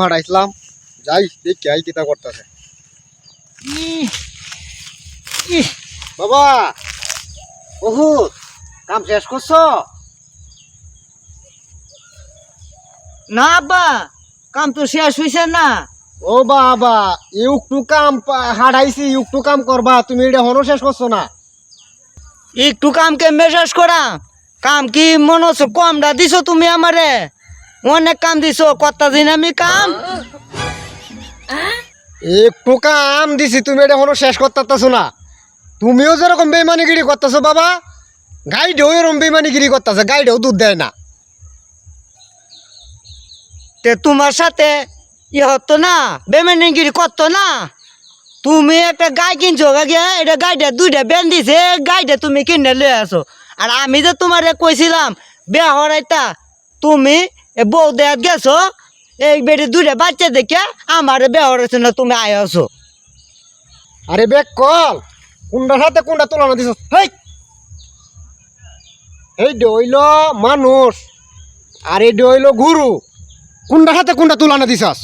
হারাইছিলাম যাই দেখি আই কিতা করতেছে বাবা বহুত কাম শেষ করছো না আব্বা কাম তো শেষ হইছে না। ও বাবা একটু কাম হারাইছি একটু কাম করবা তুমি এটা হনো শেষ করছো না একটু কাম কেমবে শেষ করা? কাম কি মনে হচ্ছে কমটা দিছো তুমি আমারে? অনেক কাম দিছো, কত দিন আমি কাম। একটু কাম দিছি তুমি এটা হনো শেষ করতেছো না। তুমিও যেরকম বেমানিগিরি করতেছো বাবা গাইডেও এরকম বেমানিগিরি করতেছে গাইডেও দুধ দেয় না। তে তোমার সাথে হতো না, বেমেনিগিরি করতো না। তুমি একটা গাই কিনছো গিয়া, এটা গাইটা দুইটা বেন দিছে, গাইটা তুমি কিনে লয়ে আসো। আর আমি যে তোমারে কইছিলাম বিয়া হরাইতা, তুমি বউ দেয়াত গেছো, এই বেটি দুইটা বাচ্চা দেখে আমার বিয়া হরাইছো না, তুমি আয় আসো। আরে বেক কল কোনটার সাথে কোনটা তুলনা দিছ হেই এই হইল মানুষ আর এই হইল গুরু কোনটার সাথে কোনটা তুলনা দিছাস